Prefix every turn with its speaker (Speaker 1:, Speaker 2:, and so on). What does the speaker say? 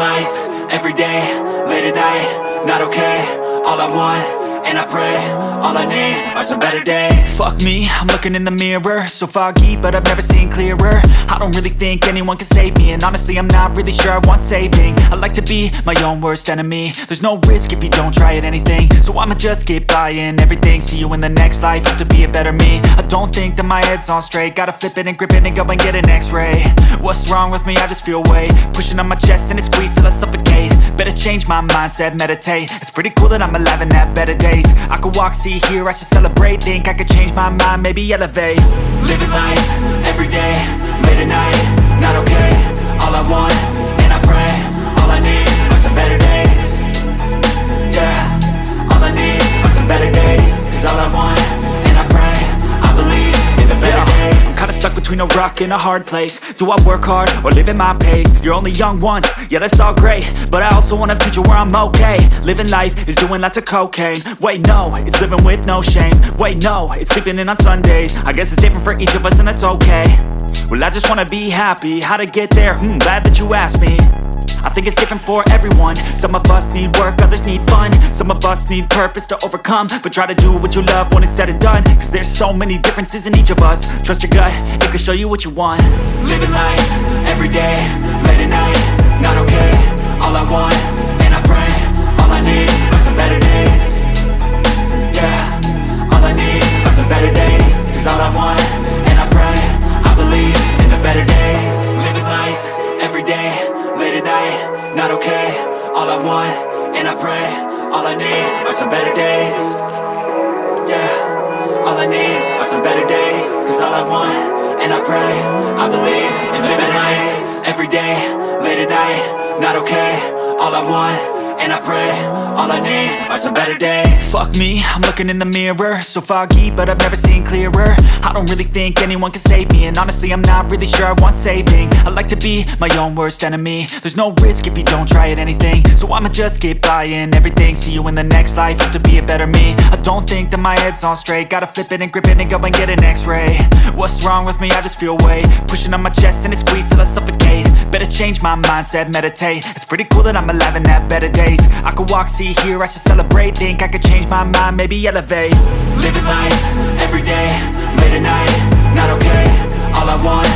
Speaker 1: life, everyday, late at night, not okay. All I want, and I pray, all I need are some better days.
Speaker 2: Fuck me, I'm looking in the mirror, so foggy, but I've never seen clearer. I don't really think anyone can save me, and honestly I'm not really sure I want saving. I like to be my own worst enemy. There's no risk if you don't try at anything, so I'ma just keep buying everything. See you in the next life, have to be a better me. I don't think that my head's on straight, gotta flip it and grip it and go and get an x-ray. What's wrong with me? I just feel weight pushing on my chest and it squeezes till I suffocate. Better change my mindset, meditate. It's pretty cool that I'm alive and have better days. I could walk, see, hear, I should celebrate. Think I could change my mind, maybe elevate.
Speaker 1: Living life, everyday, late at night, not okay. All I want, and I pray, all I need are some better days. Yeah, all I need are some better days. Cause all I want, and I pray, I believe in the better days.
Speaker 2: I'm kinda stuck between a rock and a hard place. Do I work hard or live at my pace? You're only young once, yeah that's all great, but I also want a future where I'm okay. Living life is doing lots of cocaine. Wait no, it's living with no shame. Wait no, it's sleeping in on Sundays. I guess it's different for each of us and that's okay. Well I just wanna be happy, how to get there? Glad that you asked me. I think it's different for everyone. Some of us need work, others need fun. Some of us need purpose to overcome. But try to do what you love when it's said and done, cause there's so many differences in each of us. Trust your gut, it can show you what you want.
Speaker 1: Living life, everyday, late at night, not okay. All I want, and I pray, all I need are some better days. Yeah, all I need are some better days. Cause all I want, and I pray, I believe in the better days. Living life, everyday, late at night, not okay. All I want, and I pray, all I need are some better days. Yeah, all I need are some better days. Cause all I want, and I pray, I believe in living life. Everyday, late at night, not okay. All I want, and I pray, all I need are some better days.
Speaker 2: Fuck me, I'm looking in the mirror, so foggy, but I've never seen clearer. I don't really think anyone can save me, and honestly I'm not really sure I want saving. I like to be my own worst enemy. There's no risk if you don't try at anything, so I'ma just keep buying everything. See you in the next life, have to be a better me. I don't think that my head's on straight, gotta flip it and grip it and go and get an x-ray. What's wrong with me? I just feel weight pushing on my chest and it squeezes till I suffocate. Better change my mindset, meditate. It's pretty cool that I'm alive and have better days. I could walk, see, hear, I should celebrate. Think I could change my mind, maybe elevate.
Speaker 1: Living life, everyday, late at night, not okay. All I want,